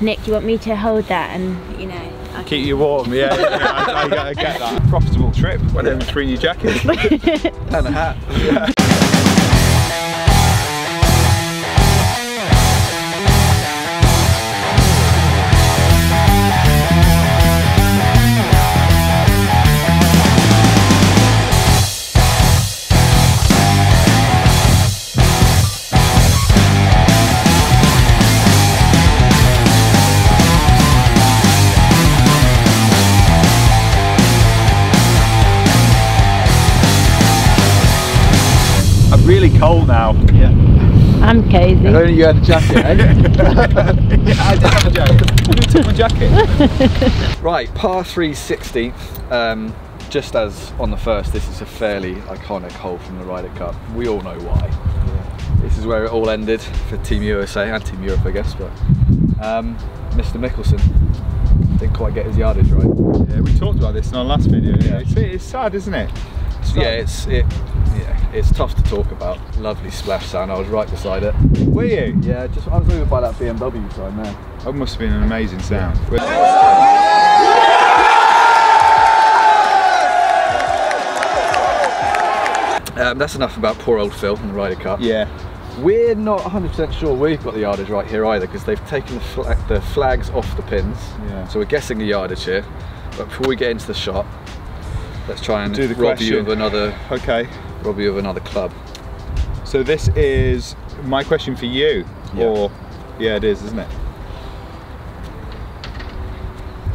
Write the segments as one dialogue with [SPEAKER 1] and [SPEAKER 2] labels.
[SPEAKER 1] Nick, do you want me to hold that and, you know...
[SPEAKER 2] Keep you warm, yeah, I get that. Profitable trip, went home with 3 new jackets. And a hat. Yeah. Really cold now. Yeah.
[SPEAKER 1] I'm cozy.
[SPEAKER 3] If only you had a jacket, eh?
[SPEAKER 2] Yeah, I did have a jacket. Who took my jacket?
[SPEAKER 3] Right, par 3 16th. Just as on the first, this is a fairly iconic hole from the Ryder Cup. We all know why. Yeah. This is where it all ended for Team USA and Team Europe, I guess. But Mr. Mickelson didn't quite get his yardage right.
[SPEAKER 2] Yeah, we talked about this in our last video. Yeah. It's sad, isn't it?
[SPEAKER 3] It's tough to talk about. Lovely splash sound. I was right beside it.
[SPEAKER 2] Were you?
[SPEAKER 3] Yeah, I was over by that BMW sign there.
[SPEAKER 2] That must have been an amazing sound.
[SPEAKER 3] That's enough about poor old Phil and the Ryder Cup.
[SPEAKER 2] Yeah.
[SPEAKER 3] We're not 100% sure we've got the yardage right here either, because they've taken the flags off the pins. Yeah. So we're guessing the yardage here. But before we get into the shot, let's try and rob you of another.
[SPEAKER 2] Okay.
[SPEAKER 3] Rob you of another club.
[SPEAKER 2] So this is my question for you,
[SPEAKER 3] yeah.
[SPEAKER 2] Or yeah, it is, isn't it?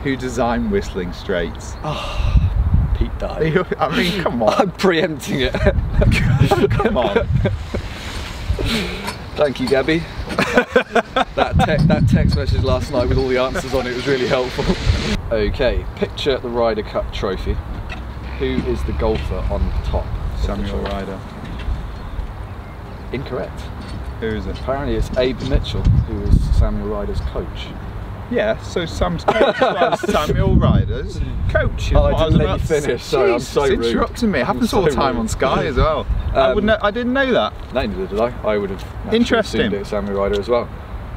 [SPEAKER 2] Who designed Whistling Straits?
[SPEAKER 3] Oh, Pete Dye.
[SPEAKER 2] I mean, come on.
[SPEAKER 3] I'm preempting it.
[SPEAKER 2] Come on.
[SPEAKER 3] Thank you, Gabby. that text message last night with all the answers on it was really helpful. Okay, picture the Ryder Cup trophy. Who is the golfer on the top?
[SPEAKER 2] Samuel Ryder.
[SPEAKER 3] Incorrect.
[SPEAKER 2] Who is it?
[SPEAKER 3] Apparently it's Abe Mitchell, who was Samuel Ryder's coach.
[SPEAKER 2] Yeah, so Sam's coach was Samuel Ryder's coach.
[SPEAKER 3] Oh, I didn't let you finish. Sorry, I'm so rude.
[SPEAKER 2] Interrupting me. It happens all the time on Sky as well. I didn't know that.
[SPEAKER 3] No, neither did I. I would have
[SPEAKER 2] Interesting.
[SPEAKER 3] assumed it was Samuel Ryder as well.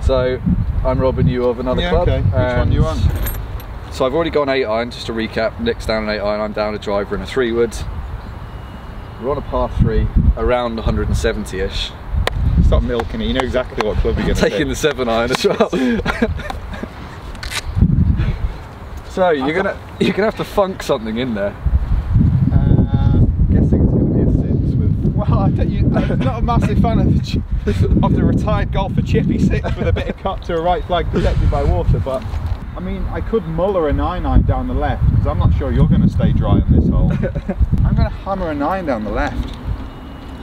[SPEAKER 3] So I'm robbing you of another club.
[SPEAKER 2] Okay. Which one do you want?
[SPEAKER 3] So I've already gone 8 iron, just to recap. Nick's down an 8 iron, I'm down a driver and a 3-wood. We're on a par 3, around 170-ish.
[SPEAKER 2] Stop milking it, you know exactly what club you're going to
[SPEAKER 3] Taking the 7 iron as well. So you're gonna have to funk something in there.
[SPEAKER 2] I'm guessing it's going to be a 6 with. Well, I'm not a massive fan of the retired golfer Chippy 6 with a bit of cut to a right flag protected by water, but. I mean, I could muller a 9 iron down the left, because I'm not sure you're going to stay dry on this hole. I'm going to hammer a 9 down the left.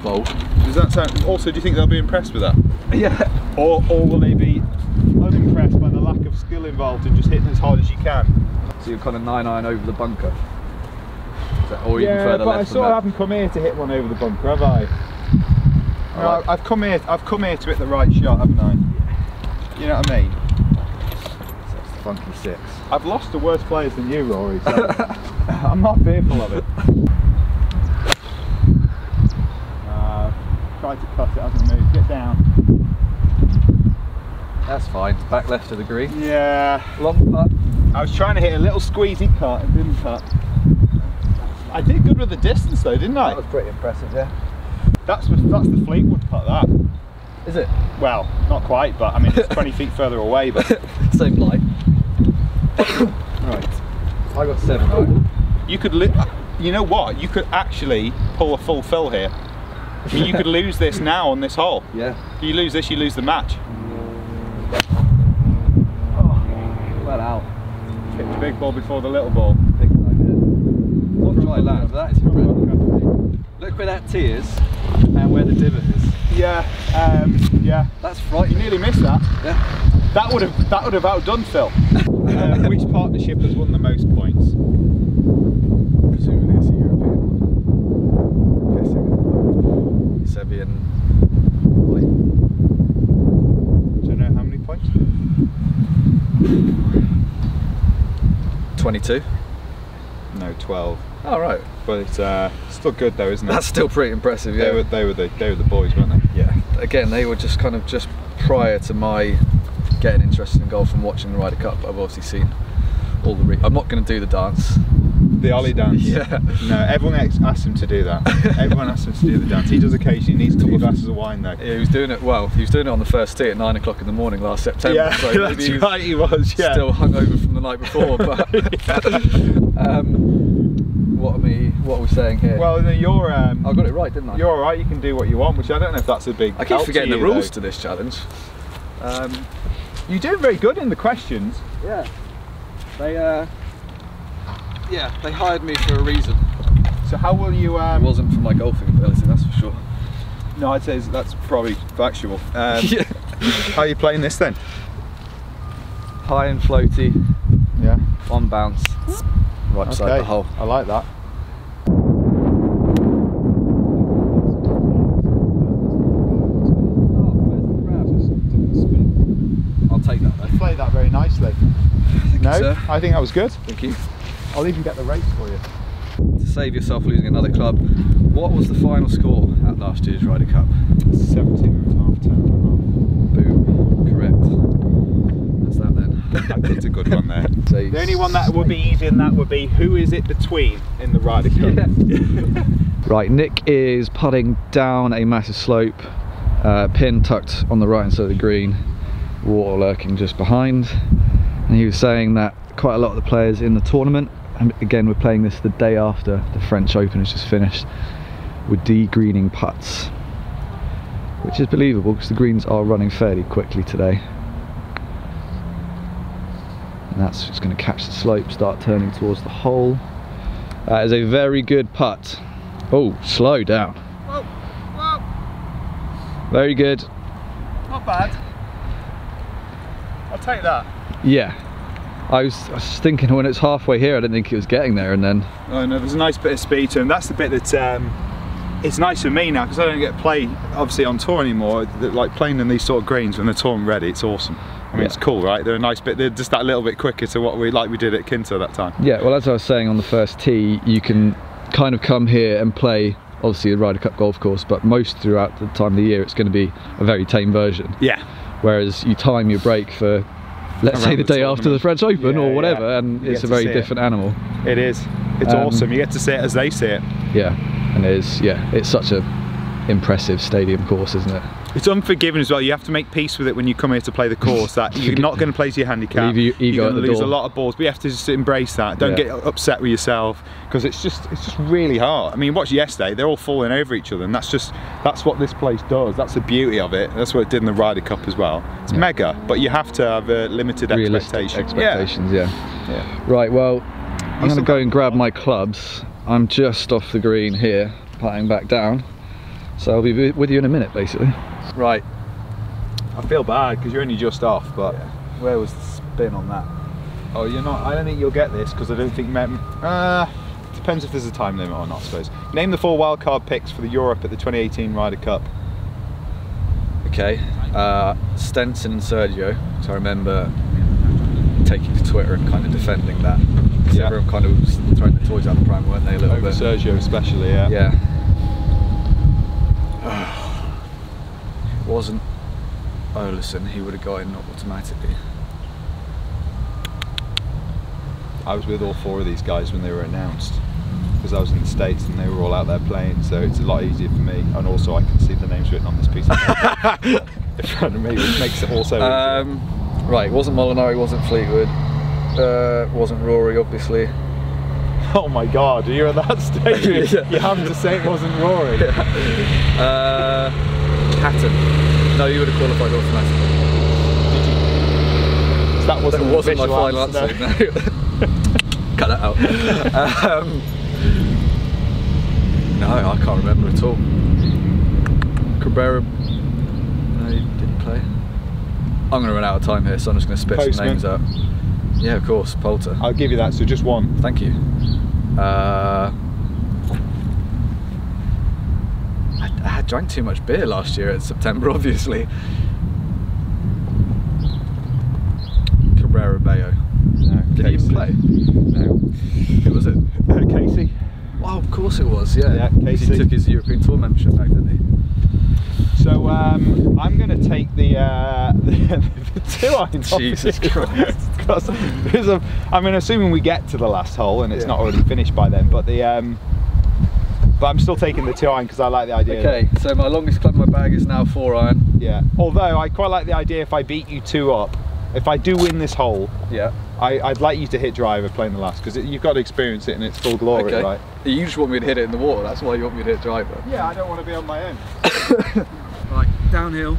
[SPEAKER 3] Bold.
[SPEAKER 2] Does that sound... Also, do you think they'll be impressed with that?
[SPEAKER 3] Yeah.
[SPEAKER 2] Or will they be unimpressed by the lack of skill involved in just hitting as hard as you can?
[SPEAKER 3] So you're kind of 9 iron over the bunker? Or even further
[SPEAKER 2] but
[SPEAKER 3] left
[SPEAKER 2] I sort of haven't come here to hit one over the bunker, have I? No, I've come here to hit the right shot, haven't I? You know what I mean?
[SPEAKER 3] Funky 6.
[SPEAKER 2] I've lost to worse players than you, Rory, so I'm not fearful of it. Tried to cut it, hasn't moved. Get down.
[SPEAKER 3] That's fine. Back left of the green.
[SPEAKER 2] Yeah.
[SPEAKER 3] Long putt.
[SPEAKER 2] I was trying to hit a little squeezy cut and didn't cut. I did good with the distance though, didn't I?
[SPEAKER 3] That was pretty impressive, yeah.
[SPEAKER 2] That's the Fleetwood putt, that.
[SPEAKER 3] Is it?
[SPEAKER 2] Well, not quite, but I mean it's 20 feet further away, but
[SPEAKER 3] same line. Right, I got 7 iron.
[SPEAKER 2] You could, you know what? You could actually pull a full fill here. I mean, you could lose this now on this hole.
[SPEAKER 3] Yeah.
[SPEAKER 2] If you lose this, you lose the match.
[SPEAKER 3] Oh, well out.
[SPEAKER 2] Hit the big ball before the little ball.
[SPEAKER 3] Big time, yeah. Not dry land, but that is incredible. Look where that tee is and where the divot is.
[SPEAKER 2] Yeah, yeah.
[SPEAKER 3] That's frightening.
[SPEAKER 2] You nearly missed that.
[SPEAKER 3] Yeah.
[SPEAKER 2] That would have outdone Phil. Which partnership has won the most points?
[SPEAKER 3] Presumably it's a European. I'm guessing. Sevi and White.
[SPEAKER 2] Do you know how many points?
[SPEAKER 3] 22.
[SPEAKER 2] No, 12.
[SPEAKER 3] Oh right.
[SPEAKER 2] But it's still good though, isn't it?
[SPEAKER 3] That's still pretty impressive. Yeah.
[SPEAKER 2] They were the boys, weren't they?
[SPEAKER 3] Yeah. Again, they were just prior to my getting interested in golf and watching the Ryder Cup. I've obviously seen all the. I'm not going to do the dance.
[SPEAKER 2] The Ollie dance?
[SPEAKER 3] Yeah.
[SPEAKER 2] No, everyone asks him to do that. Everyone asks him to do the dance. He does occasionally. He needs a couple of glasses of wine though.
[SPEAKER 3] Yeah, he was doing it. Well, he was doing it on the first tee at 9 o'clock in the morning last September.
[SPEAKER 2] Yeah,
[SPEAKER 3] so
[SPEAKER 2] that's right. He was. Yeah.
[SPEAKER 3] Still hungover from the night before. But what are we saying here?
[SPEAKER 2] Well, no, you're.
[SPEAKER 3] I got it right, didn't I?
[SPEAKER 2] You're all right. You can do what you want, which I don't know if that's a big.
[SPEAKER 3] I keep forgetting the rules
[SPEAKER 2] though.
[SPEAKER 3] to this challenge.
[SPEAKER 2] You're doing very good in the questions.
[SPEAKER 3] Yeah. They hired me for a reason.
[SPEAKER 2] So how will you?
[SPEAKER 3] It wasn't for my golfing ability, that's for sure.
[SPEAKER 2] No, I'd say that's probably factual.
[SPEAKER 3] Yeah.
[SPEAKER 2] How are you playing this then?
[SPEAKER 3] High and floaty.
[SPEAKER 2] Yeah.
[SPEAKER 3] On bounce. Right beside the hole.
[SPEAKER 2] I like that.
[SPEAKER 3] I'll take that though.
[SPEAKER 2] You played that very nicely. I think that was good.
[SPEAKER 3] Thank you.
[SPEAKER 2] I'll even get the race for you.
[SPEAKER 3] To save yourself losing another club, what was the final score at last year's Ryder Cup?
[SPEAKER 2] 17.5, 10.5.
[SPEAKER 3] Boom. Correct. That's that then.
[SPEAKER 2] That's a good one there.
[SPEAKER 3] So
[SPEAKER 2] The only one that would be easy in that would be, who is it between in the Ryder Cup?
[SPEAKER 3] Yeah. Right, Nick is putting down a massive slope, pin tucked on the right hand side of the green, water lurking just behind, and he was saying that quite a lot of the players in the tournament, and again we're playing this the day after the French Open has just finished, were de-greening putts, which is believable because the greens are running fairly quickly today. And that's just going to catch the slope, start turning towards the hole. That is a very good putt. Oh, slow down.
[SPEAKER 2] Whoa, whoa.
[SPEAKER 3] Very good.
[SPEAKER 2] Not bad. I'll take that.
[SPEAKER 3] Yeah. I was thinking when it's halfway here, I didn't think it was getting there, and then...
[SPEAKER 2] Oh no, there's a nice bit of speed to him. That's the bit that it's nice for me now, because I don't get to play obviously on tour anymore. Like playing in these sort of greens when they're tournament ready, it's awesome. I mean, it's cool, right? They're a nice bit. They're just that little bit quicker to what we did at Kinta that time.
[SPEAKER 3] Yeah, well, as I was saying on the first tee, you can kind of come here and play obviously the Ryder Cup golf course, but most throughout the time of the year it's going to be a very tame version.
[SPEAKER 2] Yeah.
[SPEAKER 3] Whereas you time your break for, let's say, the day after the French Open or whatever, and it's a very different animal.
[SPEAKER 2] It is. It's awesome. You get to see it as they see it.
[SPEAKER 3] Yeah, and it is. Yeah, it's such a impressive stadium course, isn't it?
[SPEAKER 2] It's unforgiving as well. You have to make peace with it when you come here to play the course, that you're not going to play to your handicap.
[SPEAKER 3] Leave your ego
[SPEAKER 2] you're going to lose
[SPEAKER 3] door.
[SPEAKER 2] a lot of balls, but you have to just embrace that. Don't get upset with yourself, because it's just really hard. I mean, watch yesterday, they're all falling over each other, and that's what this place does. That's the beauty of it. That's what it did in the Ryder Cup as well. It's mega, but you have to have a limited expectations.
[SPEAKER 3] Yeah. Right, well, I'm going to go and grab my clubs. I'm just off the green here, putting back down. So I'll be with you in a minute, basically. Right.
[SPEAKER 2] I feel bad because you're only just off, but
[SPEAKER 3] where was the spin on that?
[SPEAKER 2] Oh, you're not. I don't think you'll get this because I don't think. Depends if there's a time limit or not, I suppose. Name the 4 wildcard picks for the Europe at the 2018 Ryder Cup.
[SPEAKER 3] Okay. Stenson and Sergio. So I remember taking to Twitter and kind of defending that. Yeah. Everyone kind of was throwing the toys out the pram, weren't they, a little bit?
[SPEAKER 2] Sergio especially, yeah.
[SPEAKER 3] Yeah. Wasn't Olesen, he would have got in automatically.
[SPEAKER 2] I was with all 4 of these guys when they were announced, because I was in the States and they were all out there playing, so it's a lot easier for me, and also I can see the names written on this piece of paper in front of me, which makes it also easier.
[SPEAKER 3] Right, wasn't Molinari, wasn't Fleetwood, wasn't Rory, obviously.
[SPEAKER 2] Oh my god, you're at that stage. You have to say it wasn't Rory.
[SPEAKER 3] Hatton. No, you would have qualified automatically.
[SPEAKER 2] So that wasn't
[SPEAKER 3] my final answer. No. Cut that out. No, I can't remember at all. Cabrera. No, he didn't play. I'm going to run out of time here, so I'm just going to spit some names out. Yeah, of course, Poulter.
[SPEAKER 2] I'll give you that, so just one.
[SPEAKER 3] Thank you. I had drank too much beer last year in September, obviously. Cabrera Bayo.
[SPEAKER 2] No.
[SPEAKER 3] Did he even play?
[SPEAKER 2] No.
[SPEAKER 3] Who was it?
[SPEAKER 2] Casey.
[SPEAKER 3] Well, of course it was, yeah.
[SPEAKER 2] Yeah, Casey.
[SPEAKER 3] He took his European Tour membership back, didn't he?
[SPEAKER 2] So I'm going to take the 2-iron.
[SPEAKER 3] Jesus Christ.
[SPEAKER 2] I mean, assuming we get to the last hole and it's not already finished by then, but but I'm still taking the 2-iron because I like the idea.
[SPEAKER 3] Okay, so my longest club in my bag is now 4-iron.
[SPEAKER 2] Yeah. Although I quite like the idea if I beat you 2 up, if I do win this hole, I'd like you to hit driver playing the last because you've got to experience it in its full glory, right?
[SPEAKER 3] You just want me to hit it in the water. That's why you want me to hit driver.
[SPEAKER 2] Yeah, I don't want to be on my own.
[SPEAKER 3] Right, downhill,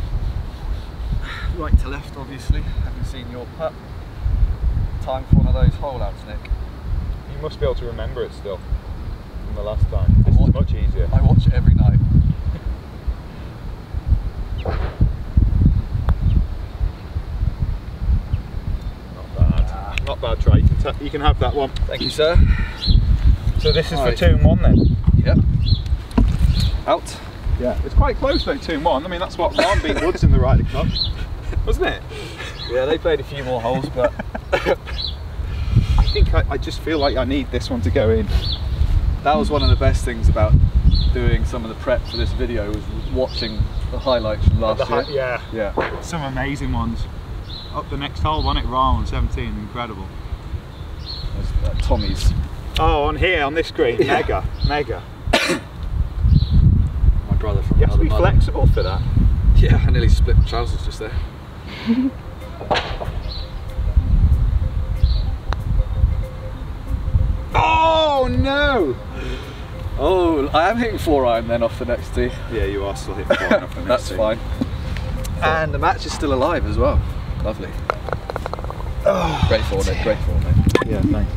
[SPEAKER 3] right to left obviously, haven't seen your putt. Time for one of those hole outs, Nick.
[SPEAKER 2] You must be able to remember it still from the last time. This is much easier.
[SPEAKER 3] I watch it every night.
[SPEAKER 2] Not bad. Not bad try. You can have that one.
[SPEAKER 3] Thank you, sir.
[SPEAKER 2] So this is for 2 and 1 then?
[SPEAKER 3] Yep. Out.
[SPEAKER 2] Yeah, it's quite close though, 2 and 1. I mean, that's what Mark beat Woods in the Ryder Cup, wasn't it?
[SPEAKER 3] Yeah, they played a few more holes, but
[SPEAKER 2] I think I just feel like I need this one to go in.
[SPEAKER 3] That was one of the best things about doing some of the prep for this video, was watching the highlights from last year.
[SPEAKER 2] Yeah. Some amazing ones. Up the next hole, wasn't it? Raw on 17, incredible.
[SPEAKER 3] Tommy's.
[SPEAKER 2] Oh, on here, on this green, mega.
[SPEAKER 3] My brother from
[SPEAKER 2] You have to be
[SPEAKER 3] another
[SPEAKER 2] flexible for that.
[SPEAKER 3] Yeah, I nearly split my trousers just there.
[SPEAKER 2] Oh no!
[SPEAKER 3] Oh, I am hitting 4-iron then off the next tee.
[SPEAKER 2] Yeah, you are still hitting 4-iron off the next
[SPEAKER 3] That's
[SPEAKER 2] tee.
[SPEAKER 3] fine. And the match is still alive as well. Lovely.
[SPEAKER 2] Oh,
[SPEAKER 3] great form, Nick. Great form, Nick.
[SPEAKER 2] Yeah, thanks.